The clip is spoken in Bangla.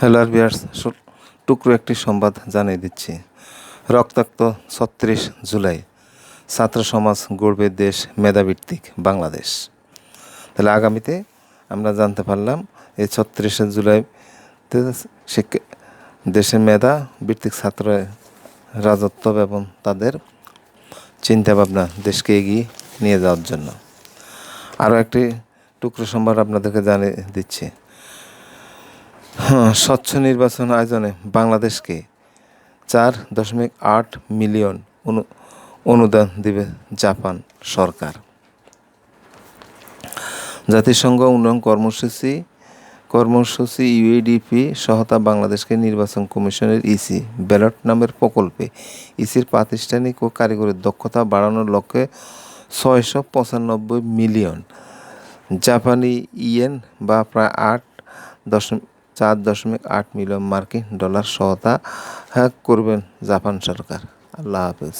হ্যালো ভিউয়ার্স, টুকরো একটি সংবাদ জানিয়ে দিচ্ছি। রক্তাক্ত ৩৬ জুলাই, ছাত্র সমাজ গড়বে দেশ মেধাভিত্তিক বাংলাদেশ। তাহলে আগামীতে আমরা জানতে পারলাম এই ৩৬ জুলাইতে দেশের মেধা ভিত্তিক ছাত্র রাজত্ব এবং তাদের চিন্তাভাবনা দেশকে এগিয়ে নিয়ে যাওয়ার জন্য। আরও একটি টুকরো সংবাদ আপনাদেরকে জানিয়ে দিচ্ছি। স্বচ্ছ নির্বাচন আয়োজনে বাংলাদেশকে 4.8 মিলিয়ন অনুদান দিবে জাপান সরকার। জাতিসংঘ উন্নয়ন কর্মসূচি ইউএডিপি সহায়তা বাংলাদেশকে নির্বাচন কমিশনের ইসি ব্যালট নামের প্রকল্পে ইসির প্রাতিষ্ঠানিক ও কারিগরি দক্ষতা বাড়ানোর লক্ষ্যে 695 মিলিয়ন জাপানি ইয়েন বা প্রায় 4.8 মিলিয়ন মার্কিন ডলার সহায়তা করবেন জাপান সরকার। আল্লাহ হাফেজ।